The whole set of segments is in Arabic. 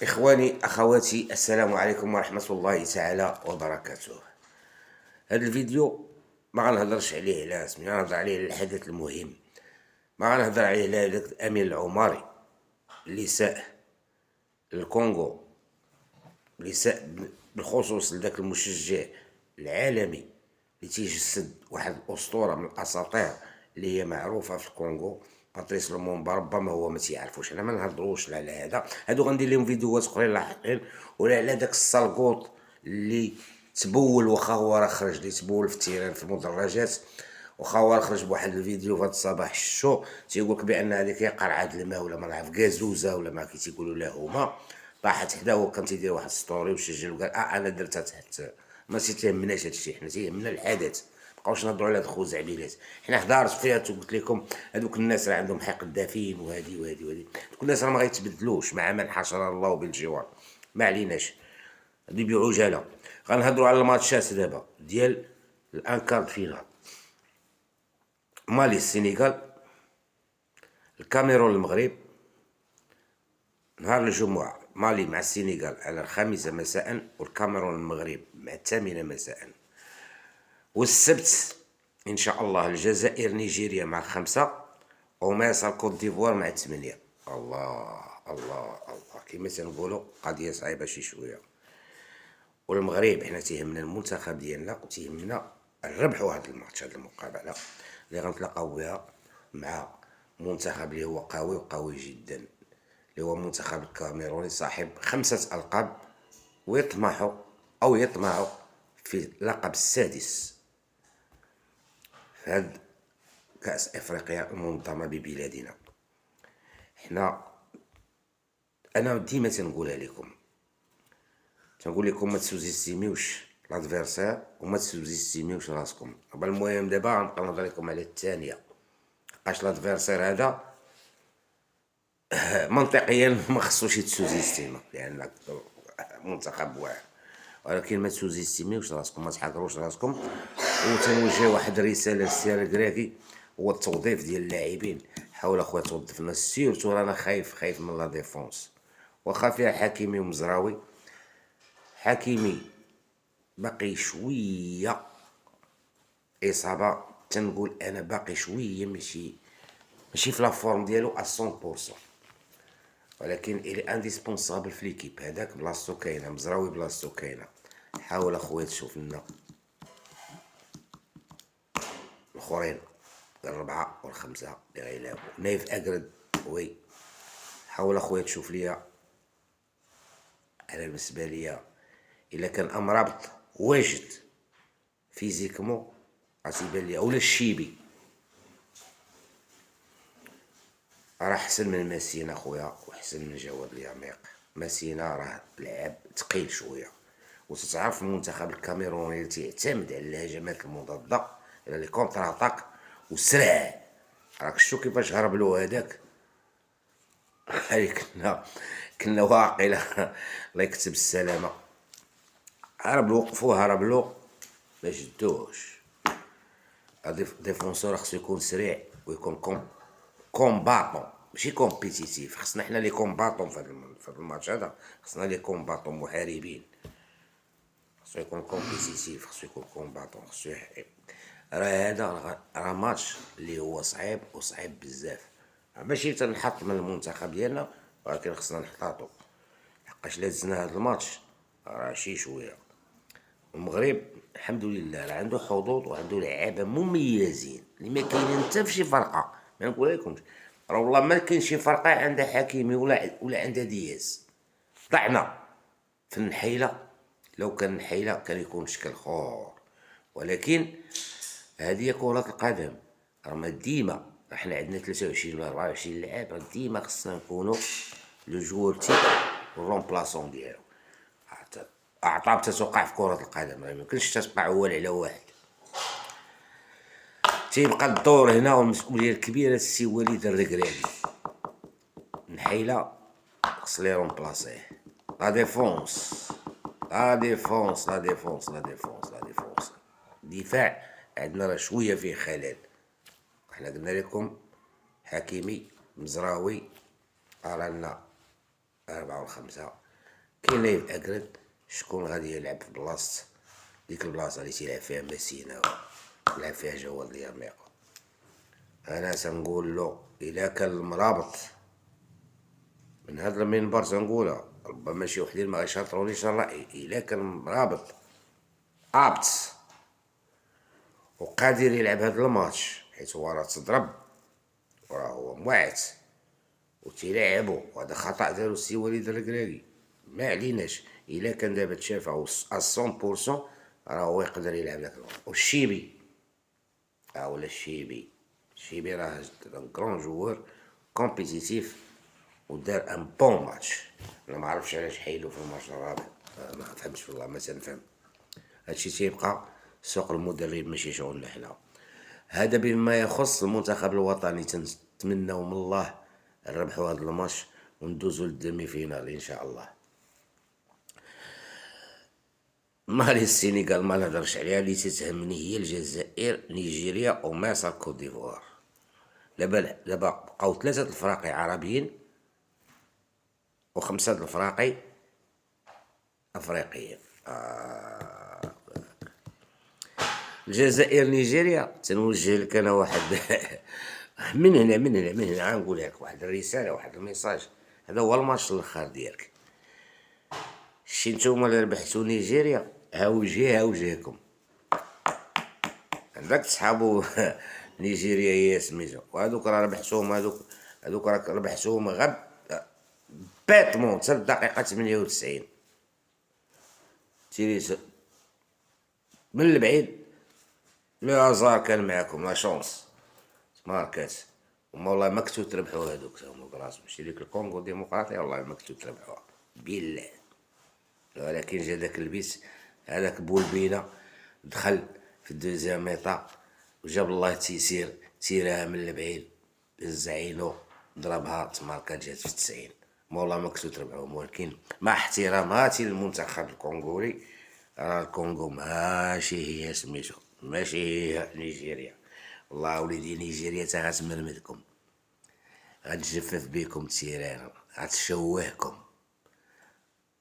إخواني أخواتي، السلام عليكم ورحمة الله تعالى وبركاته. هذا الفيديو ما غنهضرش عليه على اسمي، غنهضر عليه على الحدث المهم. ما غنهضر عليه على داك الأمين العماري اللي ساء للكونغو، اللي ساء بالخصوص لذاك المشجع العالمي اللي تيجسد واحد الأسطورة من الأساطير اللي هي معروفة في الكونغو، باتريس لومومبا. ربما هو ما تيعرفوش، انا ما نهضروش على هذا. هادو غندير لهم فيديوهات اخرين لاحقين، ولا على داك السلقوط اللي تبول، واخا هو راه خرج اللي تبول في التيران في المدرجات، واخا هو راه خرج بواحد الفيديو في هذا الصباح الشو تيقولك بان هذيك هي قرعه الماء ولا ما نعرف كازوزه ولا ما كي تيقولوا لها هما، طاحت حدا وهو كان تيدير واحد ستوري وسجل وقال انا درتها تحت. ما تيهمناش هادشي، حنا تيهمنا الحدث. مابقاوش نهضروا على هاد الخزعبيلات. حنا هضرت فيها وقلت لكم هذوك الناس راه عندهم حقد دافين، وهادي وهادي وهادي. دوك الناس راه ما غيتبدلوش مع من حشر الله بالجوار. ما عليناش، هادي بعجاله. غنهضروا على الماتشات دابا ديال الانكارد فينال. مالي السنغال، الكاميرون المغرب. نهار الجمعة مالي مع السنغال على 5 مساء، والكاميرون المغرب مع 8 مساء. والسبت ان شاء الله الجزائر نيجيريا مع 5، ومصر كوت ديفوار مع 8. الله الله الله، كما تنقولوا قضيه صعيبه شي شويه. والمغرب حنا تيهمنا المنتخب ديالنا، وتيهمنا نربحوا هذا الماتش، هذه المقابله اللي غنتلاقاو بها مع منتخب اللي هو قوي وقوي جدا، اللي هو منتخب الكاميروني صاحب 5 ألقاب، يطمحوا في اللقب السادس في هاد كأس افريقيا المنظمة ببلادنا. انا ديما تنقولها لكم، تنقول لكم ما تسوزيستيميوش لادفيرسير وما تسوزيستيميوش راسكم. المهم دابا غنبقى نهضر لكم على الثانيه، لقاش لادفيرسير هذا منطقيا ما خصوش يتسوزيستيما، لان منتخب واعر. ولكن ما تسوزيستيميوش راسكم، ما تحقروش راسكم. وتنوجه واحد الرساله للسي الكراكي، هو التوظيف ديال اللاعبين. حاول اخويا توظفنا، سيرتو رانا خايف من لا ديفونس. واخا فيها حكيمي ومزراوي، حكيمي باقي شويه اصابه، تنقول انا باقي شويه ماشي في لا فورم ديالو 100%، ولكن الي انديسبونسابل في ليكيب. هذاك بلاصتو كاينه، مزراوي بلاصتو كاينه. حاول اخويا تشوف لنا الاخرين، 4 و5 اللي غيلعبوا. نايف اقرد وي، حاول اخويا تشوف ليا. انا بالنسبه ليا الا كان امرابط واجد فيزيكمو غتيبان ليا، اولا الشيبي راه احسن من ماسينا خويا، واحسن من جواد اليميق. ماسينا راه لعب ثقيل شويه، وتتعرف المنتخب الكاميروني اللي تيعتمد على الهجمات المضاده، على لي كونتر اتاك وسرع. راك شتو كيفاش هرب له هذاك. كنا واقيلا الله يكتب السلامه. هرب له، وقفوه هرب له ما شدوش. ديفونسور خصو يكون سريع ويكون كومباتون، ماشي كومبيتيتيف. خصنا حنا لي كومباتون في هذا الماتش هذا، خصنا لي كومباتون محاربين. خصو يكون كومبيتيتيف، خصو يكون كومباتون، خصو راه هذا راه ماتش اللي هو صعيب وصعيب بزاف. ماشي تنحط من المنتخب ديالنا، ولكن خصنا نحتاطو، لحقاش لا دزنا هذا الماتش راه شي شويه. المغرب الحمد لله راه عنده حظوظ وعنده لعابه مميزين اللي ما كاينين حتى في شي فرقه. ما نقول لكمش راه والله ما كاين شي فرقه عندها حكيمي ولا عندها دياز. ضعنا في النحيله، لو كان النحيله كان يكون شكل خور. ولكن هذه هي كرة القدم. راه ديما احنا عندنا 23 ولا 24 لاعب، راه ديما خصنا نكونوا لو جوور تيب والرومبلاسون ديالو. اعطاب تتوقع في كرة القدم، راه ميمكنش تتوقع اول على واحد. تيبقى الدور هنا والمسؤوليه الكبيره السي وليد الركراكي. نحيله خص لي رومبلاسيه. لا ديفونس لا ديفونس لا ديفونس لا ديفونس لا ديفونس. الدفاع عندنا راه شويه فيه خلل. حنا قلنا لكم حكيمي مزراوي، رانا 4 و5. كاين لايف اكرد شكون غادي يلعب في بلاصة ديك البلاصة اللي تيلعب فيها ماسينا يلعب فيها جواد اليرميقة. انا تنقول له الا كان المرابط من هاد المنبر تنقولها، ربما شي وحدين ما غيشاطرونيش الرأي، الا كان مرابط ابت وقادر يلعب هاد الماتش حيت هو راه تضرب وراه هو موعت وتيلعبو، وهذا خطأ دارو السي وليد الركراكي ما عليناش. الا كان دابا تشافى 100% راه هو يقدر يلعب داك الماتش. والشيبي ولا الشيبي راه كرون جوار كومبيتيتيف ودار ان بون ماتش. انا ما عرفتش علاش حيلو في الماتش الرابع، ما فهمتش والله ما تنفهم. هادشي تيبقى سوق المدرب ماشي شغلنا حنا. هذا بما يخص المنتخب الوطني، تنتمناو من الله نربحوا هذا الماتش وندوزو للدمي فينال ان شاء الله. مالي السينيغال ما نهضرش عليها، اللي تتهمني هي الجزائر نيجيريا ومصر كوت ديفوار. دابا بقاو 3 الفراقي عربيين و5 الفراقي افريقيين. الجزائر نيجيريا تنوجه لك انا واحد من هنا غنقول لك واحد الرساله، واحد الميساج. هذا هو الماتش الاخر ديالك. شتي نتوما اللي ربحتو نيجيريا ها وجهكم عندك صحابو نيجيريا هي سميتو، وهذوك راه ربحتوهم، هذوك راك ربحتوهم غب بيتمون حتى الدقيقه 98. تيري من البعيد لو هازار كان معاكم لا شونس ماركات، وما والله ما كنتو تربحوا هذوك هما براسهم. شتي ديك الكونغو ديمقراطية والله ما كنتو تربحوها بالله. ولكن جا داك البيت هذاك بولبينا دخل في الدوزيام ميطا وجاب الله التيسير، تيراها من البعيد الزعينو ضربها تماركات جات في 90. والله ما كنتو تربحوهم. ولكن مع احتراماتي للمنتخب الكونغوري، راه الكونغو ماشي هي سميتو، ماشي هي نيجيريا. والله وليدي نيجيريا تا غتمرمدكم، غتجفف بيكم التيران، غتشوهكم،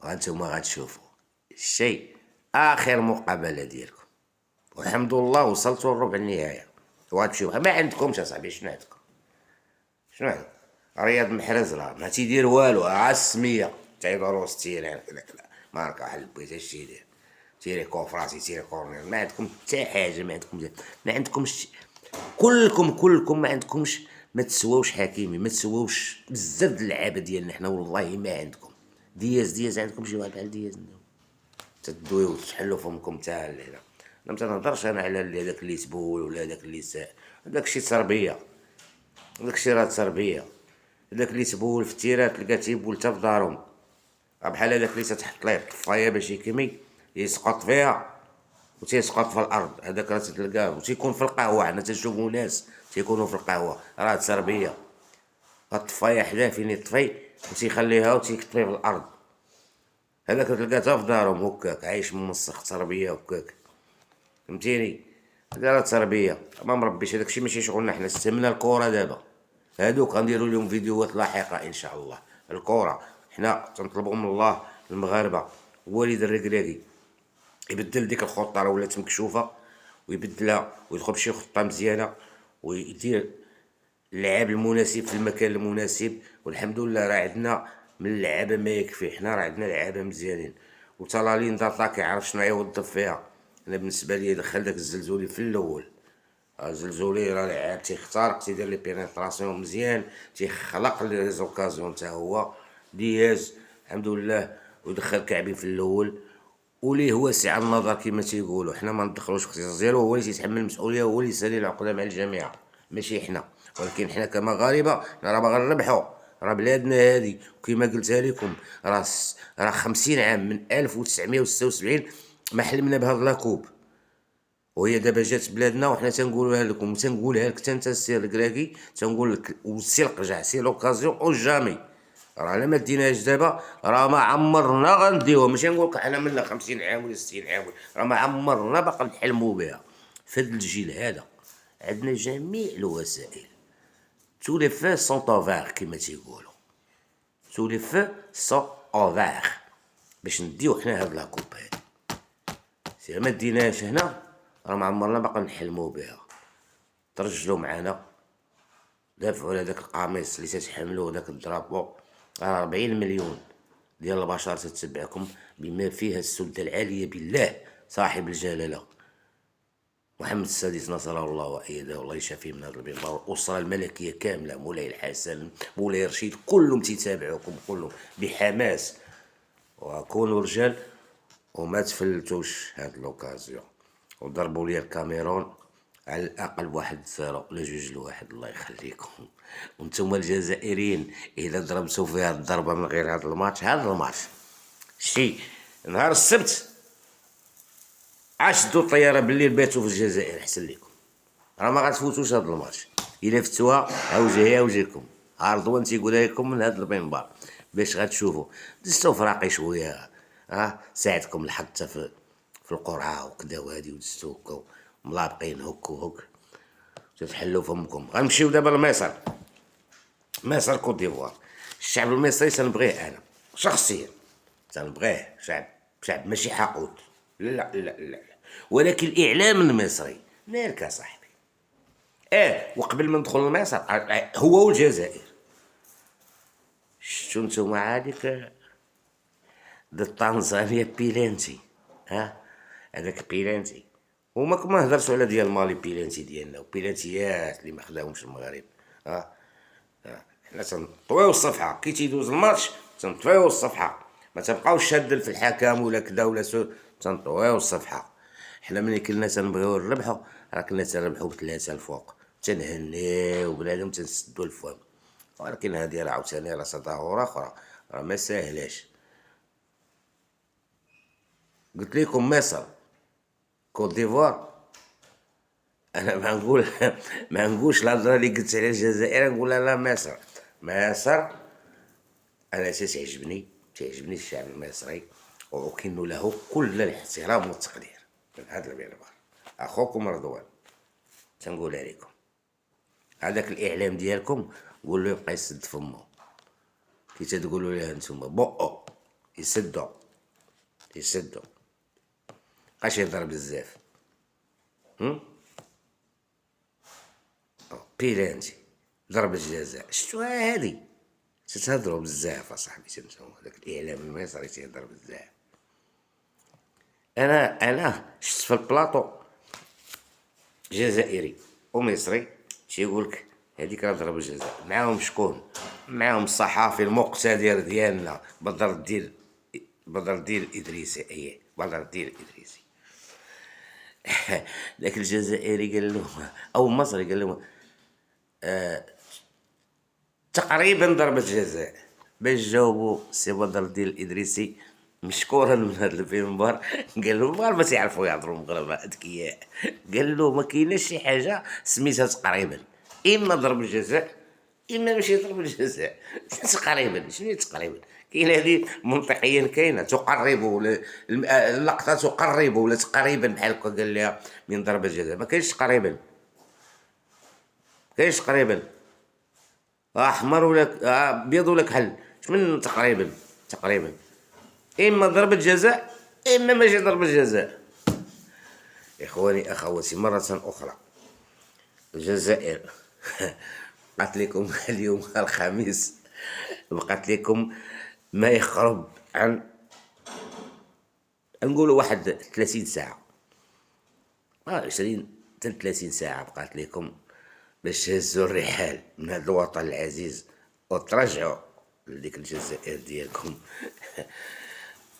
وهانتوما غتشوفوا الشيء. اخر مقابله ديالكم والحمد لله وصلتوا لربع النهايه وغتمشيو. ما عندكمش اصاحبي، شنو عندكم؟ رياض محرز راه ما تيدير والو، عا السميه تيضرو التيران لا ماركه واحد البيت اش تيدير، تيري كوفراسي تيري كورنير. ما عندكم حتى حاجه، ما عندكمش كلكم ما عندكمش. ما تسواوش حكيمي، ما تسواوش بزاف د اللعابه ديالنا حنا والله ما عندكم. دياز عندكم شي واحد بحال دياز تدويو وتحلوا فمكم تاع الليله. انا ما تنهضرش انا على هذاك اللي تبول ولا هذاك اللي هذاك شي تربيه، هذاك شي راه تربيه. هذاك اللي تبول في التيرات تلقى تيبول حتى في دارهم، بحال هذاك اللي تتحط ليه طفايه باش يكمي يسقط فيها وتيسقط في الارض، هذاك راه تلقاه. وتيكون في القهوه، حنا تنشوفو ناس تيكونوا في القهوه، راه تربيه. الطفايه حداه فين يطفي وتيخليها وتيكطفي في الارض، هذاك تلقاه تا في دارهم هكاك عايش موسخ، تربيه هكاك فهمتيني. هذا راه تربيه ما مربيش. هذاك الشيء ماشي شغلنا حنا. استعملنا الكره دابا، هادوك غنديروا لهم فيديوهات لاحقه ان شاء الله. الكره حنا تنطلبوا من الله المغاربه وليد الركراكي يبدل ديك الخطه راه ولات مكشوفه، ويبدلها ويدخل بشي خطه مزيانه ويدير اللعاب المناسب في المكان المناسب. والحمد لله راه عندنا من اللعابه ما يكفي. حنا راه عندنا لعابه مزيانين، وتلالين داتا كيعرف شنو يوظف فيها. انا بالنسبه لي دخل داك الزلزولي في الاول. الزلزولي راه لعاب تيختارق، تيدير لي بينيتراسيون مزيان، تيخلق لي زوكازيون حتى هو. دياز الحمد لله ودخل كعبي في الاول، وليه واسع النظر كما تيقولوا. حنا ما ندخلوش اختصاص ديالو، هو اللي تيتحمل المسؤوليه، هو اللي يسالي العقده مع الجامعه ماشي حنا. ولكن حنا كمغاربه حنا راه باغي نربحوا، راه بلادنا هادي. وكما قلتها لكم راه 50 عام من 1976 ما حلمنا بهاد لاكوب، وهي دابا جات بلادنا وحنا تنقولوها لكم وتنقولها لك انت السي الكراكي. تنقول لك وسير رجع سي لوكازيون او جامي. راه الا ما ديناهاش دابا راه ما عمرنا غنديوها. ماشي نقول لك حنا منا 50 عام ولا 60 عام، راه ما عمرنا باقا نحلموا بها. في هذا الجيل هذا عندنا جميع الوسائل. تو لي فو سون اوفير كما تيقولوا، تو لي فو سون اوفير. باش نديو حنا هاد لاكوب هادي. سير ما ديناهاش هنا راه معمرنا باقا نحلمو بها. ترجلو معانا، دافعو على داك القميص اللي تتحملوه داك الدرابو، راه 40 مليون ديال البشر تتبعكم، بما فيها السلطة العالية بالله صاحب الجلالة محمد السادس نصره الله وأيده، الله يشافيه من هذا المنبر، والأسرة الملكية كاملة، مولاي الحسن، مولاي رشيد، كلهم تيتابعوكم كلهم بحماس، وكونوا رجال وما تفلتوش هاد لوكازيون، وضربوا لي الكاميرون على الاقل بواحد 0 ولا 2-1. الله يخليكم. وانتم الجزائريين اذا ضربتوا فيها الضربه من غير هذا الماتش، شتي نهار السبت شدوا الطياره بالليل باتوا في الجزائر، احسن لكم، راه ما غتفوتوش هذا الماتش. الا فتوها عاوجيكم رضوان تيقولها لكم من هذا المنبر باش غتشوفوا. دزتو فراقي شويه، ساعدكم الحظ حتى في القرعه وكذا وهادي، ودزتو هكا ملابقين هك وهك تتحلوا فمكم. غنمشيو دابا لمصر. مصر كوت ديفوار. الشعب المصري تنبغيه انا شخصيا، تنبغيه شعب ماشي حقود، لا لا لا، ولكن الاعلام المصري مالك صاحبي. وقبل ما ندخل لمصر هو والجزائر، شفتو نتوما هاديك ضد تنزانيا بيلانتي، هذاك بيلانتي، وما نهضرش على ديال مالي بيلانتي ديالنا وبيلانتيات اللي ما خداهمش المغرب. حنا تنطويو الصفحه كي تيدوز الماتش، تنطفيو الصفحه، ما تبقاوش شادين في الحكم ولا كذا ولا تنطويو الصفحه. حنا ملي كنا تنبغيو نربحو راه كنا تنربحو ب3 الفوق، تنهنيو بنادم تنسدو الفم، ولكن هادي راه عاوتاني راه تظاهرة اخرى، راه ما ساهلاش. قلت لكم مصر كوت ديفوار، انا ما نقولش الهضره اللي قلت على الجزائر، نقول لا مصر. انا تعجبني الشعب المصري، واكن له كل الاحترام والتقدير من هذا المنبر. اخوكم رضوان تنقول عليكم، هذاك الاعلام ديالكم قول له يبقى يسد فمه، كي تقولوا ليه نتوما بؤ يسدوا مابقاش يهضر بزاف. بيلانتي ضرب الجزاء، شفتوها هادي تتهضروا بزاف اصاحبي نتوما، داك الاعلام المصري تيهضر بزاف. انا شفت في البلاطو جزائري ومصري تيقولك هذيك راه ضرب الجزاء، معاهم شكون؟ معاهم الصحافي المقتدر ديالنا بدر الدين الادريسي. داك الجزائري قال لهم او المصري قال لهم تقريبا ضربة جزاء. باش جاوبوا سي بدر الدين الادريسي مشكورا من هذا المنبر، قال لهم ما تيعرفوا يهضروا المغرب اذكياء، قال له ما كايناش شي حاجه سميتها تقريبا، اما ضرب الجزاء اما ماشي ضرب الجزاء. تقريبا شنو هي تقريبا؟ كاين هذه منطقيا كاينه تقرب، ولا اللقطه تقرب ولا تقريبا بحال هكا قال لها من ضرب الجزاء. ما كاينش تقريبا، احمر ولا ابيض ولا كحل، شمن تقريبا اما ضربة جزاء اما ماشي ضربة جزاء. اخواني اخواتي مرة اخرى، الجزائر بقات لكم اليوم الخميس، بقات لكم ما يقرب عن نقولوا واحد 30 ساعة، 20 حتى 30 ساعة بقات لكم باش تهزوا الرحال من هذا الوطن العزيز وترجعوا لديك الجزائر ديالكم.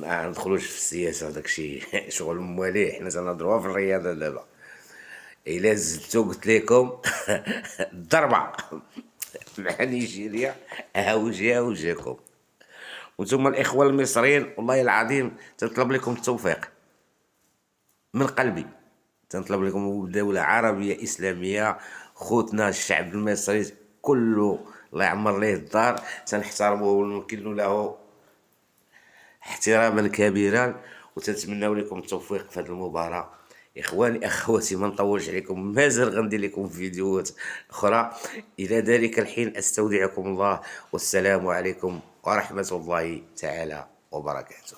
ما ندخلوش في السياسة، داكشي شغل مواليه، حنا تنهضروا في الرياضة دابا. الا زدتو قلت لكم الضربة مع نيجيريا هاوجاكم. وانتم الاخوة المصريين والله العظيم تنطلب لكم التوفيق من قلبي، تنطلب لكم دولة عربية إسلامية، خوتنا الشعب المصري كله الله يعمر ليه الدار، تنحترموه ونمكن له احتراما كبيرا، وتنتمناو لكم التوفيق في هذه المباراة. اخواني اخواتي ما نطولش عليكم، مازال غندير لكم فيديوهات اخرى. الى ذلك الحين استودعكم الله، والسلام عليكم ورحمة الله تعالى وبركاته.